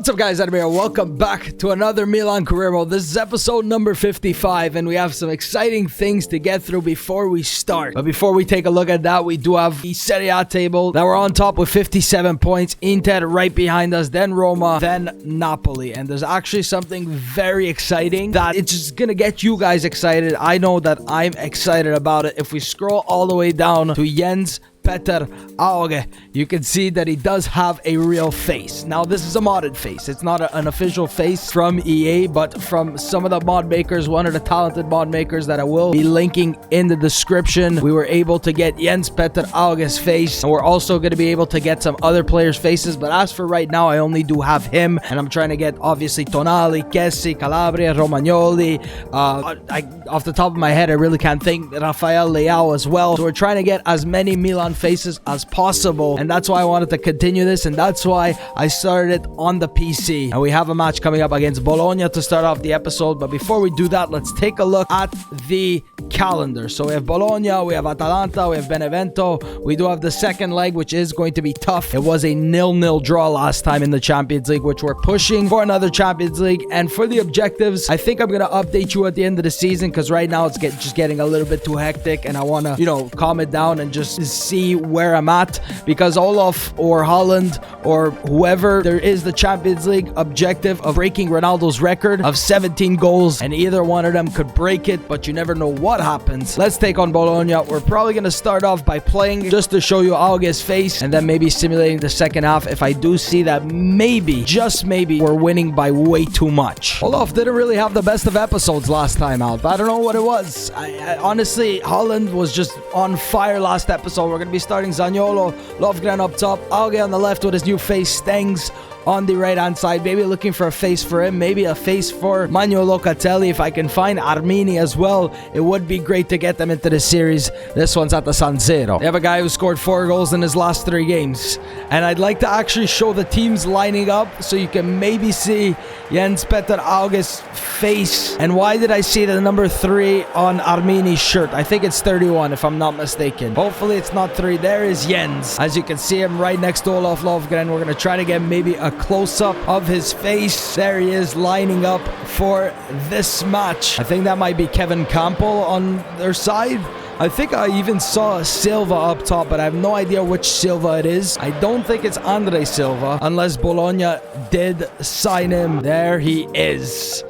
What's up, guys? Adam here. Welcome back to another Milan career mode. This is episode number 55, and we have some exciting things to get through before we start. But before we take a look at that, we do have the Serie A table that we're on top with 57 points. Inter right behind us, then Roma, then Napoli. And there's actually something very exciting that it's just gonna get you guys excited. I know that I'm excited about it. If we scroll all the way down to Jens Petter Auge, you can see that he does have a real face. Now, this is a modded face. It's not an official face from EA, but from some of the mod makers, one of the talented mod makers that I will be linking in the description. We were able to get Jens Petter Auge's face, and we're also going to be able to get some other players' faces. But as for right now, I only do have him, and I'm trying to get, obviously, Tonali, Kessi, Calabria, Romagnoli. Off the top of my head, I really can't think. Rafael Leao as well. So we're trying to get as many Milan faces as possible, and that's why I wanted to continue this, and that's why I started on the PC. And we have a match coming up against Bologna to start off the episode. But before we do that, let's take a look at the calendar. So we have Bologna, we have Atalanta, we have Benevento. We do have the second leg, which is going to be tough. It was a 0-0 draw last time in the Champions League, which we're pushing for another Champions League. And for the objectives, I think I'm going to update you at the end of the season, because right now it's just getting a little bit too hectic, and I want to, calm it down and just see where I'm at, because Olaf or Holland or whoever, there is the Champions League objective of breaking Ronaldo's record of 17 goals, and either one of them could break it, but you never know what happens. Let's take on Bologna. We're probably going to start off by playing just to show you Auge's face, and then maybe simulating the second half if I do see that maybe, just maybe, we're winning by way too much. Olaf didn't really have the best of episodes last time out. I don't know what it was. I honestly, Holland was just on fire last episode. We're going to be starting Zaniolo, Lovgren up top, Auge on the left with his new face, Stengs on the right hand side. Maybe looking for a face for him, maybe a face for Manuel Locatelli. If I can find Armini as well, it would be great to get them into the series. This one's at the San Siro. They have a guy who scored 4 goals in his last 3 games, and I'd like to actually show the teams lining up so you can maybe see Jens Petter Auge's face. And why did I see the number 3 on Armini's shirt? I think it's 31 if I'm not mistaken. Hopefully it's not 3. There is Jens. As you can see him right next to Olaf Lovgren. We're going to try to get maybe a close-up of his face. There he is lining up for this match. I think that might be Kevin Campbell on their side. I think I even saw Silva up top, but I have no idea which Silva it is. I don't think it's Andre Silva, unless Bologna did sign him. There he is.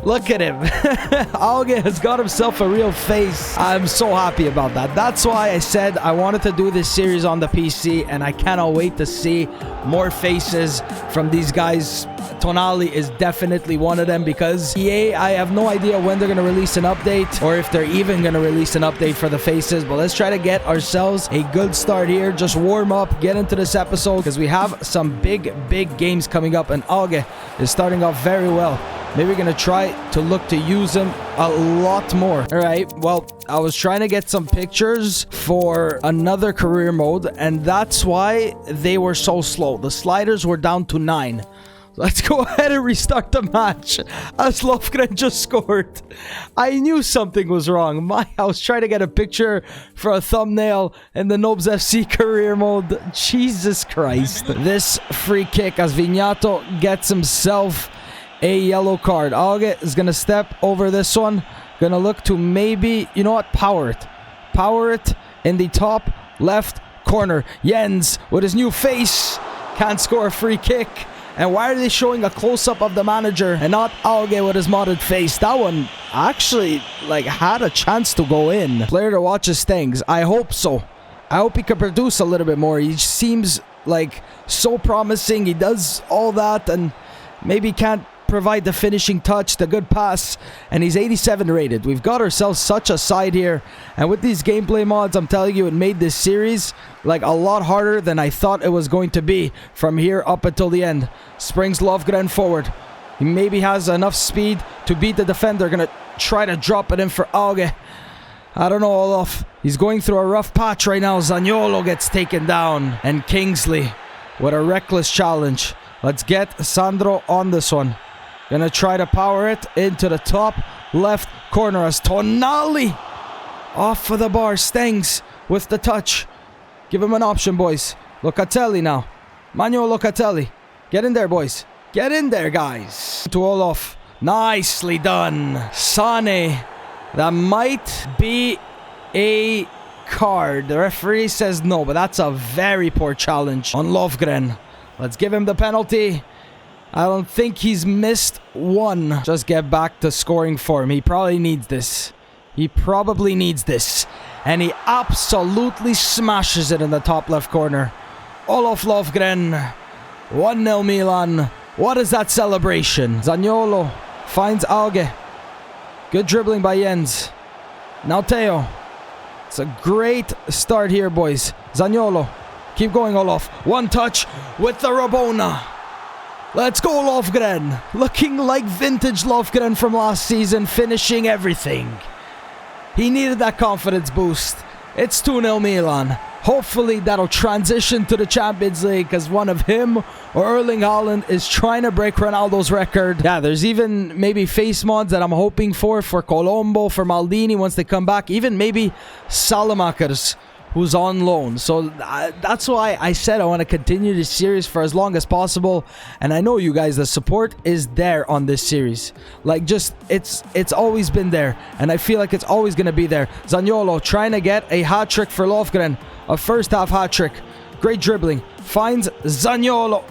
Look at him. Auge has got himself a real face. I'm so happy about that. That's why I said I wanted to do this series on the PC, and I cannot wait to see more faces from these guys. Tonali is definitely one of them, because EA, I have no idea when they're going to release an update, or if they're even going to release an update for the faces. But let's try to get ourselves a good start here. Just warm up, get into this episode, because we have some big games coming up, and Auge is starting off very well. Maybe we're going to try to look to use him a lot more. All right, well, I was trying to get some pictures for another career mode, and that's why they were so slow. The sliders were down to 9. Let's go ahead and restart the match, as Lovgren just scored. I knew something was wrong. I was trying to get a picture for a thumbnail in the Nobs FC career mode. Jesus Christ. This free kick as Vignato gets himself a yellow card. Auge is going to step over this one. Going to look to maybe, power it. Power it in the top left corner. Jens with his new face can't score a free kick. And why are they showing a close-up of the manager and not Auge with his modded face? That one actually, had a chance to go in. Player to watch his things. I hope so. I hope he can produce a little bit more. He seems so promising. He does all that, and maybe can't provide the finishing touch, the good pass, and he's 87 rated. We've got ourselves such a side here, and with these gameplay mods, I'm telling you, it made this series a lot harder than I thought it was going to be from here up until the end. Springs Lovgren forward. He maybe has enough speed to beat the defender. Gonna try to drop it in for Auge. I don't know, Olaf. He's going through a rough patch right now. Zaniolo gets taken down, and Kingsley with a reckless challenge. Let's get Sandro on this one. Gonna try to power it into the top left corner as Tonali off of the bar. Stengs with the touch. Give him an option, boys. Locatelli now. Manuel Locatelli. Get in there, boys. Get in there, guys. To Olof. Nicely done. Sane. That might be a card. The referee says no, but that's a very poor challenge on Lovgren. Let's give him the penalty. I don't think he's missed one. Just get back to scoring form. He probably needs this. He probably needs this. And he absolutely smashes it in the top left corner. Olof Lovgren. 1-0 Milan. What is that celebration? Zaniolo finds Auge. Good dribbling by Jens. Now Theo. It's a great start here, boys. Zaniolo. Keep going, Olof. One touch with the Rabona. Let's go, Lovgren. Looking like vintage Lovgren from last season, finishing everything. He needed that confidence boost. It's 2-0 Milan. Hopefully that'll transition to the Champions League, because one of him or Erling Haaland is trying to break Ronaldo's record. Yeah, there's even maybe face mods that I'm hoping for Colombo, for Maldini once they come back. Even maybe Salamakers, who's on loan. So that's why I said I want to continue this series for as long as possible. And I know you guys, the support is there on this series. Like, just, it's always been there. And I feel like it's always going to be there. Zaniolo trying to get a hat-trick for Lovgren. A first-half hat-trick. Great dribbling. Finds Zaniolo.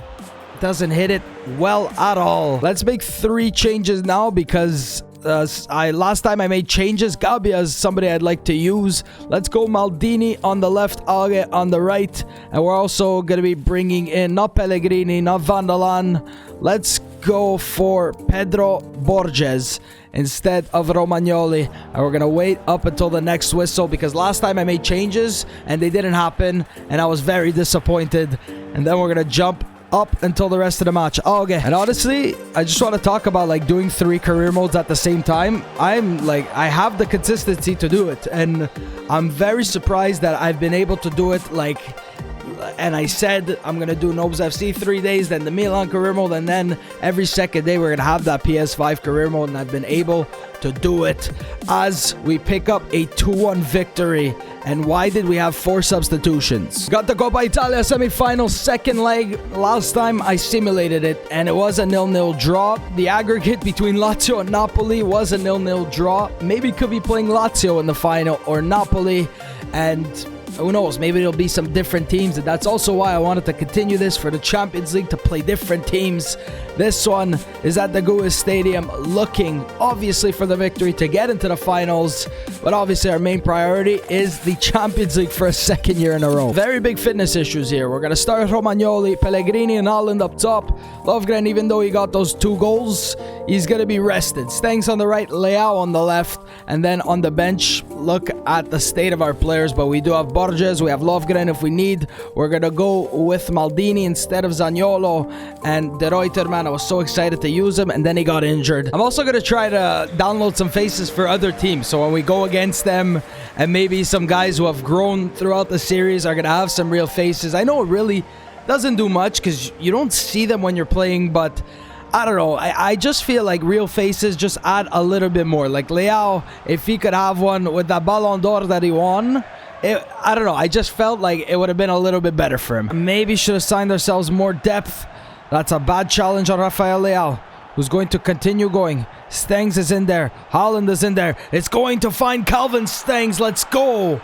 Doesn't hit it well at all. Let's make 3 changes now, because last time I made changes. Gabbia is somebody I'd like to use. Let's go Maldini on the left, Auge on the right. And we're also going to be bringing in not Pellegrini, not Van der Laan. Let's go for Pedro Borges instead of Romagnoli. And we're going to wait up until the next whistle, because last time I made changes and they didn't happen. And I was very disappointed. And then we're going to jump up until the rest of the match. Okay. And honestly, I just want to talk about like doing 3 career modes at the same time. I have the consistency to do it, and I'm very surprised that I've been able to do it. Like, and I said I'm gonna do Nobs FC 3 days, then the Milan career mode, and then every second day we're gonna have that PS5 career mode, and I've been able to do it as we pick up a 2-1 victory. And why did we have 4 substitutions? Got the Coppa Italia semifinals, second leg. Last time I simulated it, and it was a 0-0 draw. The aggregate between Lazio and Napoli was a 0-0 draw. Maybe could be playing Lazio in the final or Napoli, and who knows, maybe it'll be some different teams. And that's also why I wanted to continue this for the Champions League, to play different teams. This one is at the Guis Stadium, looking obviously for the victory to get into the finals, but obviously our main priority is the Champions League for a second year in a row. Very big fitness issues here. We're going to start Romagnoli, Pellegrini and Haaland up top. Lovgren, even though he got those 2 goals, he's going to be rested. Stengs on the right, Leao on the left, and then on the bench, look at the state of our players. But we do have Borges, we have Lovgren if we need. We're going to go with Maldini instead of Zaniolo. And De Ruyter, man, I was so excited to use him, and then he got injured. I'm also going to try to download some faces for other teams, so when we go against them, and maybe some guys who have grown throughout the series are going to have some real faces. I know it really doesn't do much because you don't see them when you're playing, but I don't know. I just feel like real faces just add a little bit more. Like Leao, if he could have one with that Ballon d'Or that he won, I don't know. I just felt like it would have been a little bit better for him. Maybe should have signed ourselves more depth. That's a bad challenge on Rafael Leao, who's going to continue going. Stengs is in there. Haaland is in there. It's going to find Calvin Stengs. Let's go.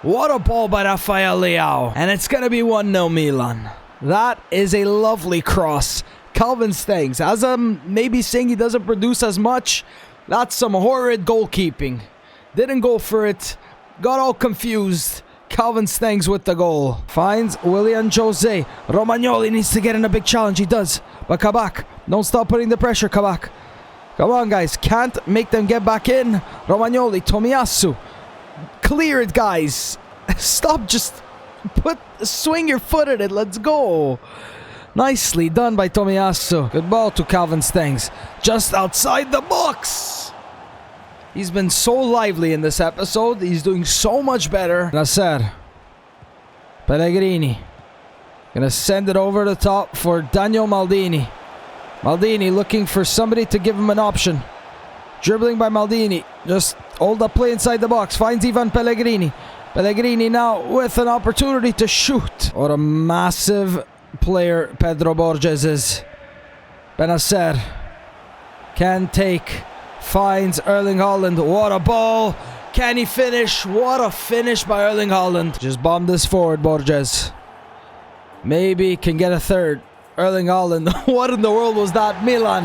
What a ball by Rafael Leao. And it's going to be 1-0 Milan. That is a lovely cross. Calvin Stengs, as I'm maybe saying he doesn't produce as much, that's some horrid goalkeeping. Didn't go for it. Got all confused. Calvin Stengs with the goal. Finds Willian Jose. Romagnoli needs to get in a big challenge. He does. But Kabak, don't stop putting the pressure, Kabak. Come on, guys. Can't make them get back in. Romagnoli, Tomiyasu. Clear it, guys. Stop, just swing your foot at it. Let's go. Nicely done by Tomiyasu. Good ball to Calvin Stengs. Just outside the box. He's been so lively in this episode. He's doing so much better. Nasser. Pellegrini. Gonna send it over the top for Daniel Maldini. Maldini looking for somebody to give him an option. Dribbling by Maldini. Just hold up play inside the box. Finds Ivan Pellegrini. Pellegrini now with an opportunity to shoot. What a massive player Pedro Borges is. Benacer can take, finds Erling Haaland. What a ball. Can he finish? What a finish by Erling Haaland. Just bomb this forward, Borges. Maybe can get a third. Erling Haaland. What in the world was that? Milan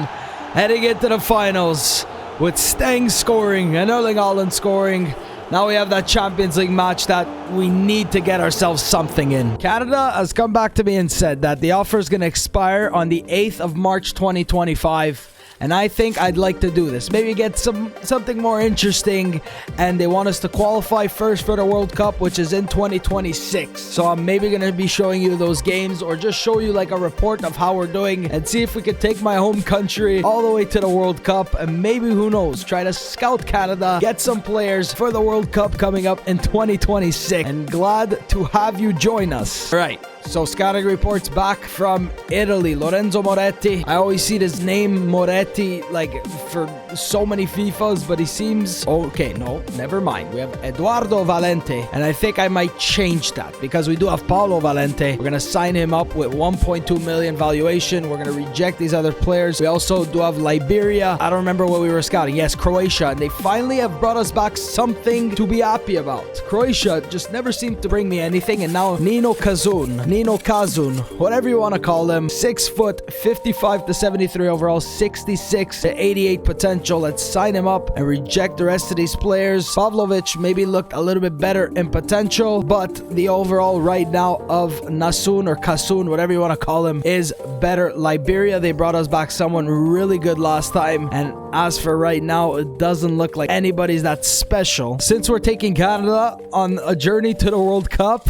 heading into the finals with Steng scoring and Erling Haaland scoring. Now we have that Champions League match that we need to get ourselves something in. Canada has come back to me and said that the offer is going to expire on the 8th of March 2025. And I think I'd like to do this. Maybe get something more interesting. And they want us to qualify first for the World Cup, which is in 2026. So I'm maybe going to be showing you those games or just show you like a report of how we're doing and see if we could take my home country all the way to the World Cup. And maybe, who knows, try to scout Canada, get some players for the World Cup coming up in 2026. And glad to have you join us. All right. So scouting reports back from Italy. Lorenzo Moretti. I always see this name Moretti like for so many FIFAs, but he seems okay. No, never mind. We have Eduardo Valente, and I think I might change that because we do have Paulo Valente. We're gonna sign him up with 1.2 million valuation. We're gonna reject these other players. We also do have Liberia. I don't remember what we were scouting. Yes, Croatia, and they finally have brought us back something to be happy about. Croatia just never seemed to bring me anything, and now Nino Kazun, whatever you want to call him. 6 foot, 55 to 73 overall, 66 to 88 potential. Let's sign him up and reject the rest of these players. Pavlovic maybe looked a little bit better in potential, but the overall right now of Nasun or Kasun, whatever you want to call him, is better. Liberia, they brought us back someone really good last time, and as for right now, it doesn't look like anybody's that special. Since we're taking Canada on a journey to the World Cup,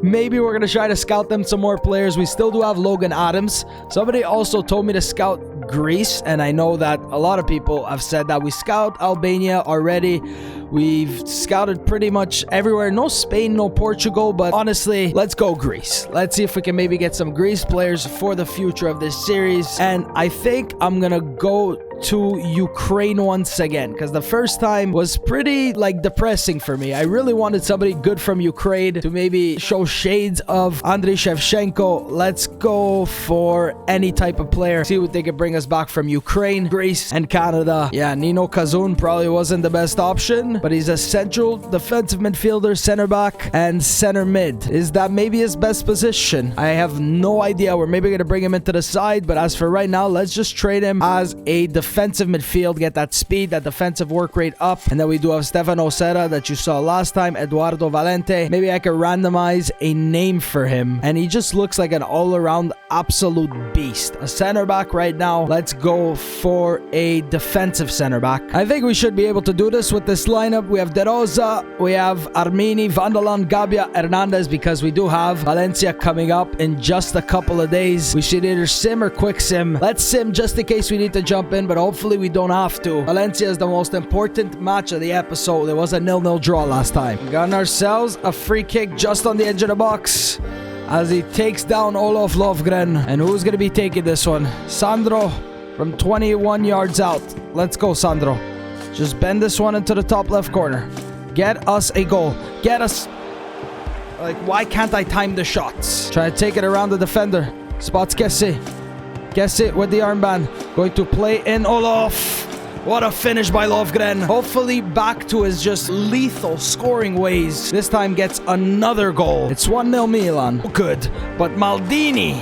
maybe we're going to try to scout them some more players. We still do have Logan Adams. Somebody also told me to scout Greece, and I know that a lot of people have said that we scout Albania already. We've scouted pretty much everywhere. No Spain, no Portugal, but honestly, let's go Greece. Let's see if we can maybe get some Greece players for the future of this series. And I think I'm gonna go to Ukraine once again, because the first time was pretty like depressing for me. I really wanted somebody good from Ukraine to maybe show shades of Andriy Shevchenko. Let's go for any type of player, see what they can bring us back from Ukraine, Greece, and Canada. Yeah, Nino Kazun probably wasn't the best option, but he's a central defensive midfielder, center back, and center mid. Is that maybe his best position? I have no idea. We're maybe going to bring him into the side, but as for right now, let's just trade him as a defensive midfield, get that speed, that defensive work rate up. And then we do have Stefano Serra that you saw last time, Eduardo Valente. Maybe I could randomize a name for him, and he just looks like an all-around absolute beast. A center back right now. Let's go for a defensive center back. I think we should be able to do this with this lineup. We have De Rosa, we have Armini, Vandalan, Gabia, Hernandez, because we do have Valencia coming up in just a couple of days. We should either sim or quick sim. Let's sim just in case we need to jump in, but hopefully we don't have to. Valencia is the most important match of the episode. It was a 0-0 draw last time. We got ourselves a free kick just on the edge of the box as he takes down Olof Lovgren. And who's going to be taking this one? Sandro from 21 yards out. Let's go, Sandro. Just bend this one into the top left corner. Get us a goal. Get us... Like, why can't I time the shots? Try to take it around the defender. Spots Kessie. Kessie with the armband. Going to play in Olof. What a finish by Lovgren. Hopefully back to his just lethal scoring ways. This time gets another goal. It's 1-0 Milan. Good. But Maldini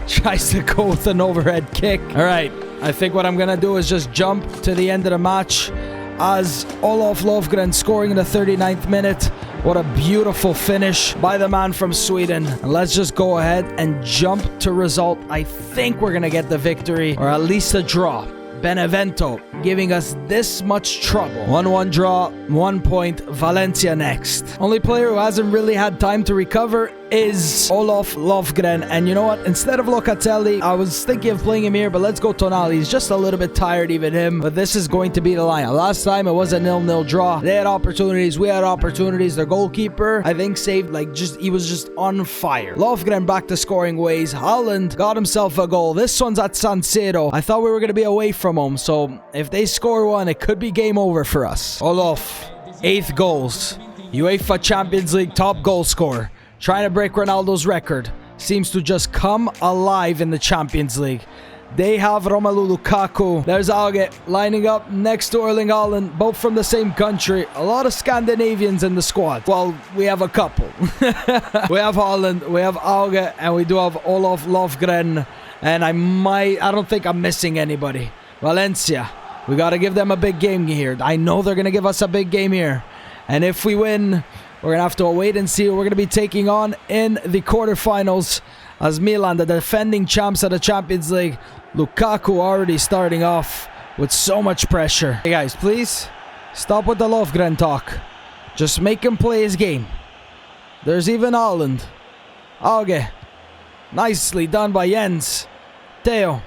tries to go with an overhead kick. All right. I think what I'm going to do is just jump to the end of the match as Olof Lovgren scoring in the 39th minute. What a beautiful finish by the man from Sweden. And let's just go ahead and jump to result. I think we're going to get the victory, or at least a draw. Benevento giving us this much trouble. 1-1 draw, 1 point. Valencia next. Only player who hasn't really had time to recover is Olof Lovgren. And you know what? Instead of Locatelli, I was thinking of playing him here, but let's go Tonali. He's just a little bit tired, even him. But this is going to be the lineup. Last time it was a 0-0 draw. They had opportunities. We had opportunities. Their goalkeeper, I think, saved he was just on fire. Lovgren back to scoring ways. Haaland got himself a goal. This one's at San Siro. I thought we were going to be away from home. So if they score one, it could be game over for us. Olof, 8 goals. UEFA Champions League top goal scorer. Trying to break Ronaldo's record. Seems to just come alive in the Champions League. They have Romelu Lukaku. There's Auge lining up next to Erling Haaland, both from the same country. A lot of Scandinavians in the squad. Well, we have a couple. We have Haaland, we have Auge, and we do have Olof Lofgren. And I don't think I'm missing anybody. Valencia, we got to give them a big game here. I know they're going to give us a big game here. And if we win, we're going to have to wait and see who we're going to be taking on in the quarterfinals. As Milan, the defending champs of the Champions League. Lukaku already starting off with so much pressure. Hey guys, please stop with the Lofgren talk. Just make him play his game. There's even Haaland. Auge. Nicely done by Jens. Theo.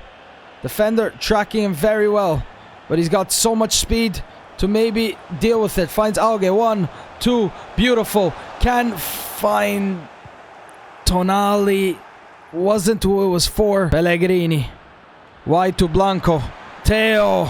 Defender tracking him very well. But he's got so much speed to maybe deal with it. Finds Auge. 1, 2. Beautiful. Can find Tonali. Wasn't who it was for. Pellegrini. Wide to Blanco. Theo.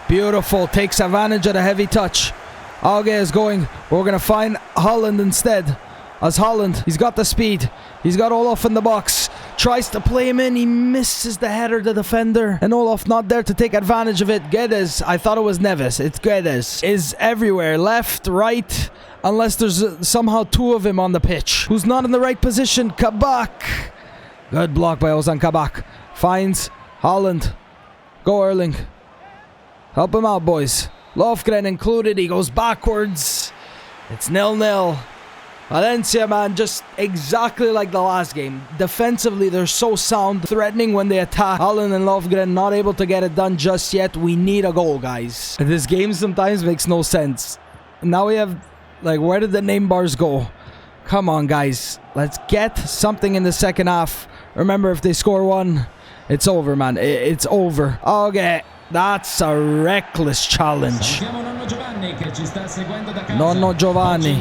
Beautiful. Takes advantage of the heavy touch. Auge is going. We're going to find Haaland instead. As Haaland, he's got the speed. He's got Olof in the box. Tries to play him in. He misses the header, the defender. And Olof not there to take advantage of it. Guedes. I thought it was Neves. It's Guedes. Is everywhere. Left, right. Unless there's somehow two of him on the pitch. Who's not in the right position. Kabak. Good block by Ozan Kabak. Finds Haaland. Go Erling. Help him out, boys. Lofgren included. He goes backwards. It's 0-0. Valencia, man, just exactly like the last game. Defensively, they're so sound. Threatening when they attack. Haaland and Lofgren not able to get it done just yet. We need a goal, guys. This game sometimes makes no sense. Now we have, like, where did the name bars go? Come on, guys. Let's get something in the second half. Remember, if they score one, it's over, man. It's over. Okay, that's a reckless challenge. Nonno Giovanni.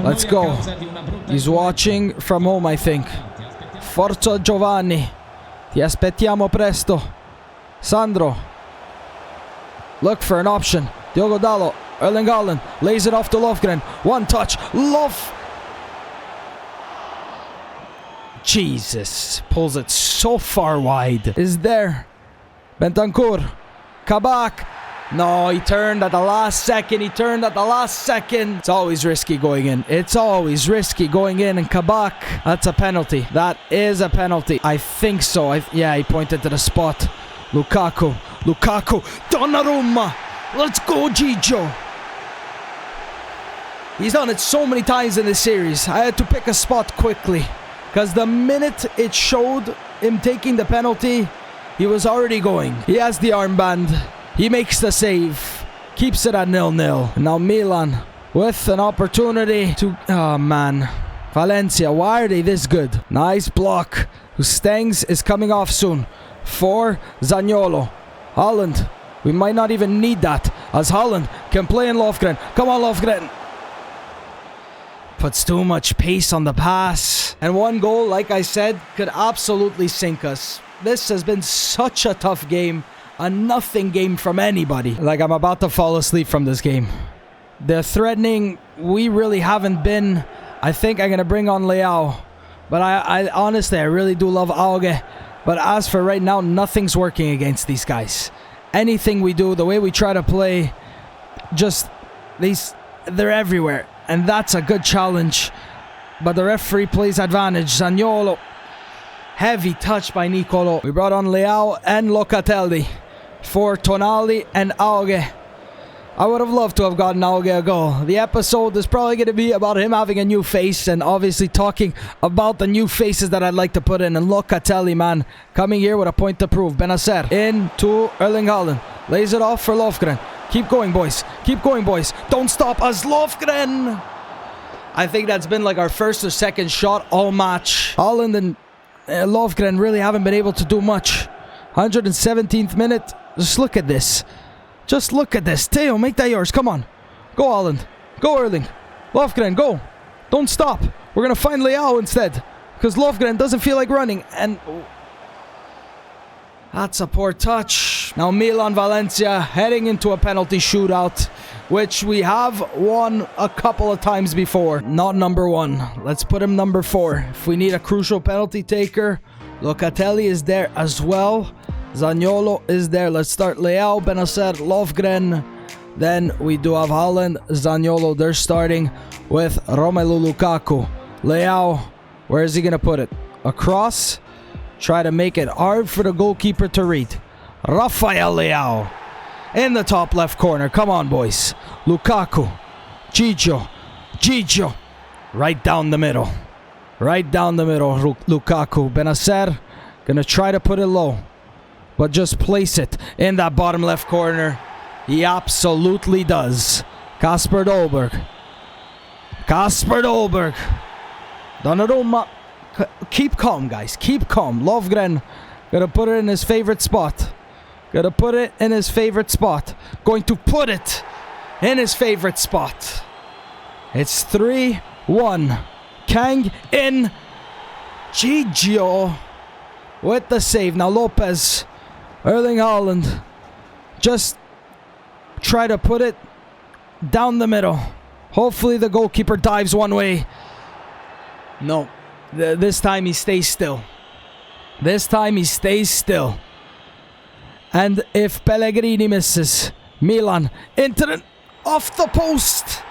Let's go. He's watching from home, I think. Forza Giovanni. Ti aspettiamo presto. Sandro. Look for an option. Diogo Dalot. Erling Haaland. Lays it off to Lofgren. One touch. Jesus. Pulls it so far wide. Is there. Bentancur. Kabak. No, he turned at the last second. It's always risky going in. And Kabak. That's a penalty. That is a penalty. I think so. Yeah, he pointed to the spot. Lukaku. Donnarumma. Let's go, Gigio. He's done it so many times in this series. I had to pick a spot quickly. Because the minute it showed him taking the penalty, he was already going. He has the armband. He makes the save. Keeps it at 0-0. Now Milan with an opportunity to... Oh, man. Valencia, why are they this good? Nice block. Stengs is coming off soon. For Zaniolo. Haaland. We might not even need that. As Haaland can play in Lofgren. Come on, Lofgren. Puts too much pace on the pass. And one goal, like I said, could absolutely sink us. This has been such a tough game. A nothing game from anybody. Like, I'm about to fall asleep from this game. They're threatening. We really haven't been. I think I'm going to bring on Leao. But I honestly, I really do love Auge. But as for right now, nothing's working against these guys. Anything we do, the way we try to play, just, they're everywhere. And that's a good challenge. But the referee plays advantage. Zaniolo. Heavy touch by Nicolo. We brought on Leao and Locatelli for Tonali and Auge. I would have loved to have gotten Auge a goal. The episode is probably going to be about him having a new face and obviously talking about the new faces that I'd like to put in. And Locatelli, man, coming here with a point to prove. Benacer in to Erling Haaland. Lays it off for Lofgren. Keep going, boys. Don't stop us, Lofgren. I think that's been like our first or second shot all match. Haaland and Lofgren really haven't been able to do much. 117th minute. Just look at this. Theo, make that yours. Come on. Go, Haaland. Go, Erling. Lofgren, go. Don't stop. We're going to find Leao instead. Because Lofgren doesn't feel like running. And that's a poor touch. Now Milan Valencia heading into a penalty shootout, which we have won a couple of times before. Not number 1. Let's put him number 4. If we need a crucial penalty taker, Locatelli is there as well. Zaniolo is there. Let's start Leao, Benacer, Lofgren. Then we do have Haaland, Zaniolo. They're starting with Romelu Lukaku. Leao, where is he going to put it? Across. Try to make it hard for the goalkeeper to read. Rafael Leao in the top left corner. Come on, boys. Lukaku. Gigio. Right down the middle. Lukaku. Benacer gonna try to put it low, but just place it in that bottom left corner. He absolutely does. Kasper Dolberg. Donnarumma. Keep calm, guys. Keep calm. Lofgren gonna put it in his favorite spot. Going to put it in his favorite spot. It's 3-1. Kang in. Gigio with the save. Now Lopez. Erling Haaland. Just try to put it down the middle. Hopefully the goalkeeper dives one way. No. This time he stays still. And if Pellegrini misses, Milan into the off the post.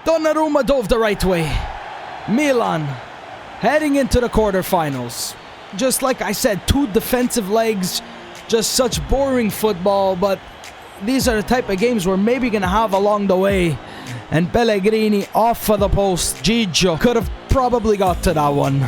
Donnarumma dove the right way. Milan heading into the quarterfinals. Just like I said, 2 defensive legs. Just such boring football, but these are the type of games we're maybe going to have along the way. And Pellegrini off of the post. Gigio could have probably got to that one.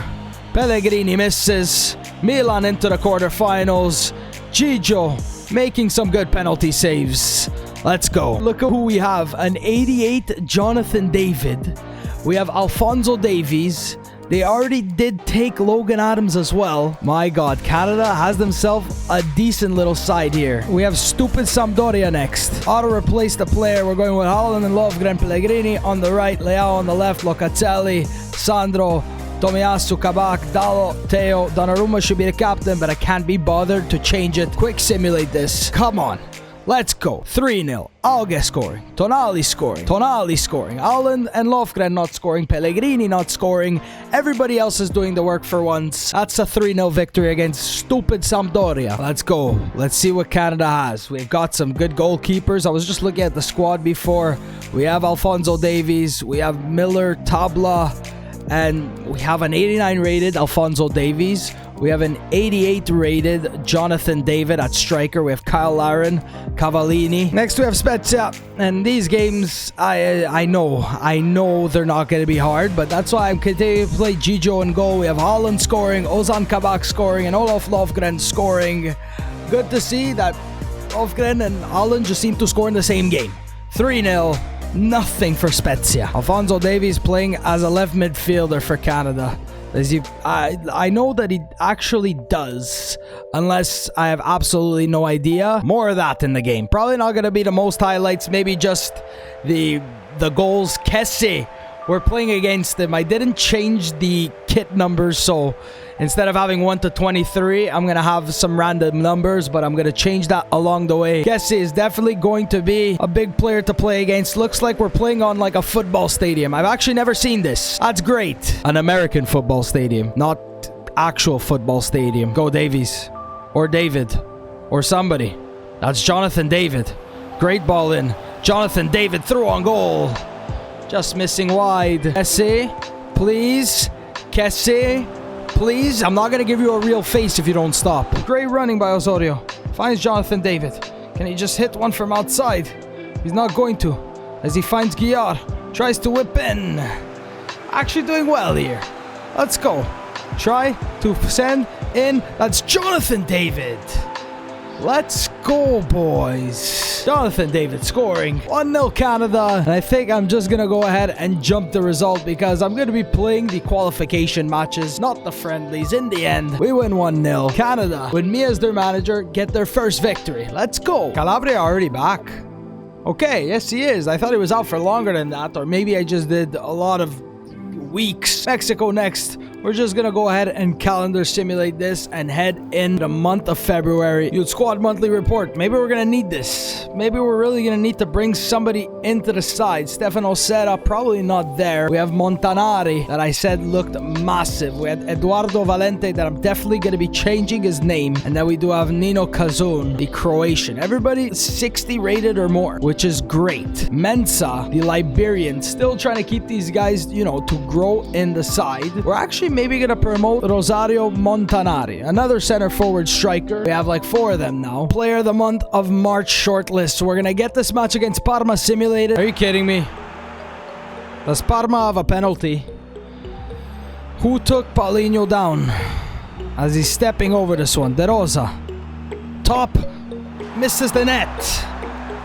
Pellegrini misses. Milan into the quarterfinals. Gigio making some good penalty saves. Let's go. Look at who we have. An 88 Jonathan David. We have Alphonso Davies. They already did take Logan Adams as well. My God, Canada has themselves a decent little side here. We have stupid Sampdoria next. Auto-replace the player. We're going with Haaland and Lofgren. Pellegrini on the right. Leao on the left. Locatelli. Sandro. Tomiyasu, Kabak, Dalo, Teo. Donnarumma should be the captain, but I can't be bothered to change it. Quick simulate this. Come on. Let's go. 3-0. Alge scoring. Tonali scoring. Haaland and Lofgren not scoring. Pellegrini not scoring. Everybody else is doing the work for once. That's a 3-0 victory against stupid Sampdoria. Let's go. Let's see what Canada has. We've got some good goalkeepers. I was just looking at the squad before. We have Alphonso Davies. We have Miller, Tabla. And we have an 89 rated Alphonso Davies. We have an 88 rated Jonathan David at striker. We have Kyle Larin, Cavallini. Next we have Spezia. And these games, I know they're not going to be hard, but that's why I'm continuing to play Gigio in goal. We have Haaland scoring, Ozan Kabak scoring, and Olof Lofgren scoring. Good to see that Lofgren and Haaland just seem to score in the same game. 3-0. Nothing for Spezia. Alphonso Davies playing as a left midfielder for Canada. I know that he actually does, unless I have absolutely no idea. More of that in the game. Probably not going to be the most highlights. Maybe just the goals. Kessie, we're playing against him. I didn't change the kit numbers, so instead of having 1 to 23, I'm going to have some random numbers, but I'm going to change that along the way. Kessie is definitely going to be a big player to play against. Looks like we're playing on like a football stadium. I've actually never seen this. That's great. An American football stadium, not actual football stadium. Go Davies. Or David. Or somebody. That's Jonathan David. Great ball in. Jonathan David through on goal. Just missing wide. Kessie, please. Kessie, please. I'm not going to give you a real face if you don't stop. Great running by Osorio. Finds Jonathan David. Can he just hit one from outside? He's not going to. As he finds Guillard. Tries to whip in. Actually doing well here. Let's go. Try to send in. That's Jonathan David. Let's go, boys. Jonathan David scoring. 1-0 Canada. And I think I'm just going to go ahead and jump the result because I'm going to be playing the qualification matches, not the friendlies. In the end, we win 1-0. Canada, with me as their manager, get their first victory. Let's go. Calabria already back. Okay, yes he is. I thought he was out for longer than that, or maybe I just did a lot of weeks. Mexico next. We're we're just gonna go ahead and calendar simulate this and head in the month of February. Youth Squad monthly report. Maybe we're gonna need this. Maybe we're really gonna need to bring somebody into the side. Stefano Serra, probably not there. We have Montanari, that I said looked massive. We had Eduardo Valente, that I'm definitely gonna be changing his name. And then we do have Nino Kazun, the Croatian. Everybody 60 rated or more, which is great. Mensa, the Liberian, still trying to keep these guys, you know, to grow in the side. We're actually maybe gonna promote Rosario Montanari, another center forward striker. We have like 4 of them now. Player of the month of March shortlist. So we're gonna get this match against Parma simulated. Are you kidding me? Does Parma have a penalty? Who took Paulinho down as he's stepping over this one? De Rosa. Top. Misses the net.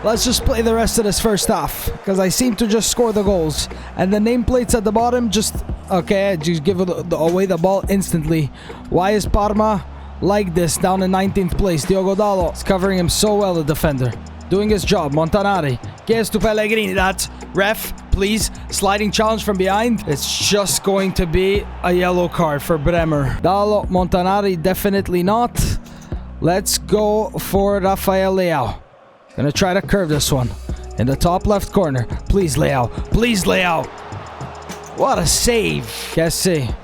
Let's just play the rest of this first half, because I seem to just score the goals. And the nameplates at the bottom just... Okay, just give away the ball instantly. Why is Parma like this down in 19th place? Diogo Dallo is covering him so well, the defender. Doing his job. Montanari gets to Pellegrini. That's ref, please. Sliding challenge from behind. It's just going to be a yellow card for Bremer. Dallo, Montanari, definitely not. Let's go for Rafael Leao. Gonna try to curve this one. In the top left corner. Please, Leao. Please, Leao. What a save. Kessie.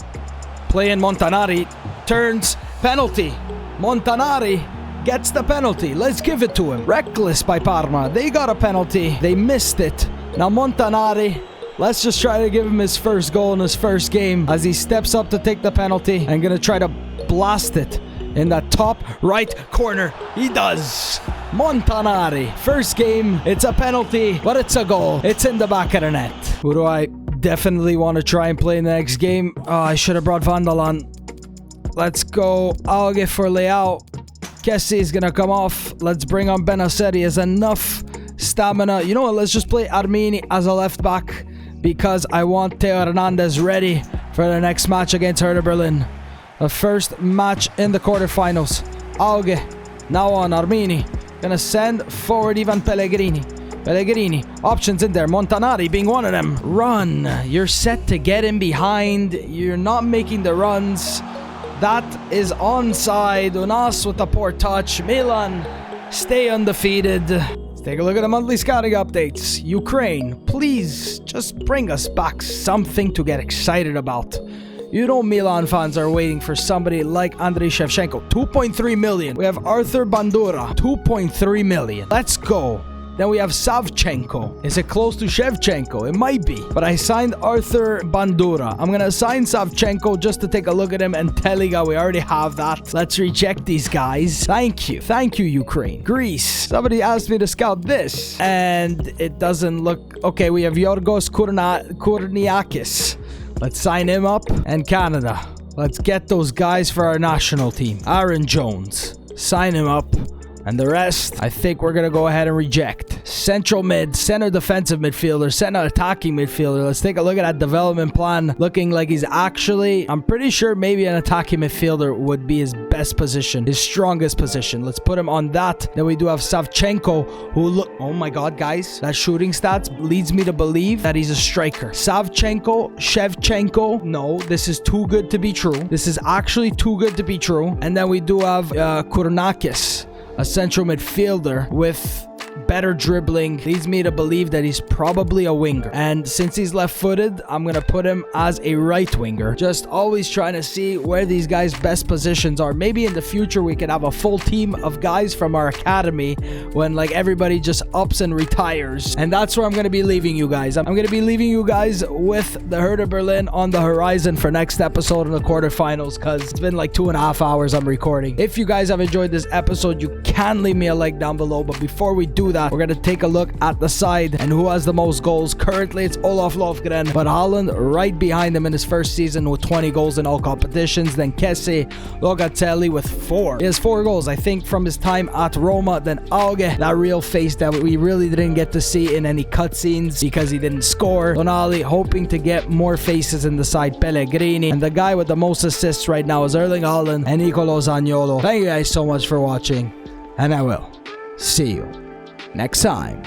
Playing Montanari. Turns. Penalty. Montanari gets the penalty. Let's give it to him. Reckless by Parma. They got a penalty. They missed it. Now Montanari. Let's just try to give him his first goal in his first game as he steps up to take the penalty. And gonna try to blast it in that top right corner. He does. Montanari. First game. It's a penalty, but it's a goal. It's in the back of the net. Who do I definitely want to try and play in the next game? Oh, I should have brought Vandal on. Let's go. I'll get for Leao. Kessie is going to come off. Let's bring on Benacer. He has enough stamina. You know what? Let's just play Armini as a left back because I want Theo Hernandez ready for the next match against Hertha Berlin. The first match in the quarterfinals. Auge. Now on Armini. Gonna send forward Ivan Pellegrini. Pellegrini. Options in there. Montanari being one of them. Run. You're set to get in behind. You're not making the runs. That is onside. Unas with a poor touch. Milan stay undefeated. Let's take a look at the monthly scouting updates. Ukraine, please just bring us back something to get excited about. You know Milan fans are waiting for somebody like Andriy Shevchenko. 2.3 million. We have Arthur Bandura. 2.3 million. Let's go. Then we have Savchenko. Is it close to Shevchenko? It might be. But I signed Arthur Bandura. I'm going to sign Savchenko just to take a look at him and Teliga. We already have that. Let's reject these guys. Thank you. Thank you, Ukraine. Greece. Somebody asked me to scout this. And it doesn't look... Okay, we have Yorgos Kourniakis. Let's sign him up. And Canada. Let's get those guys for our national team. Aaron Jones. Sign him up. And the rest, I think we're going to go ahead and reject. Central mid, center defensive midfielder, center attacking midfielder. Let's take a look at that development plan. Looking like he's actually, I'm pretty sure maybe an attacking midfielder would be his best position, his strongest position. Let's put him on that. Then we do have Savchenko, who look, oh my God, guys. That shooting stats leads me to believe that he's a striker. Savchenko, Shevchenko. No, this is too good to be true. This is actually too good to be true. And then we do have Kourniakis. A central midfielder with better dribbling leads me to believe that he's probably a winger. And since he's left-footed, I'm going to put him as a right winger. Just always trying to see where these guys' best positions are. Maybe in the future we could have a full team of guys from our academy when like everybody just ups and retires. And that's where I'm going to be leaving you guys. I'm going to be leaving you guys with the Hertha Berlin on the horizon for next episode in the quarterfinals because it's been like 2.5 hours I'm recording. If you guys have enjoyed this episode, you can leave me a like down below. But before we do that, we're going to take a look at the side and who has the most goals. Currently, it's Olaf Lofgren, but Haaland right behind him in his first season with 20 goals in all competitions. Then Kessie Locatelli with 4. He has 4 goals, I think, from his time at Roma. Then Auge, that real face that we really didn't get to see in any cutscenes because he didn't score. Tonali hoping to get more faces in the side. Pellegrini. And the guy with the most assists right now is Erling Haaland and Nicolo Zaniolo. Thank you guys so much for watching, and I will see you next time.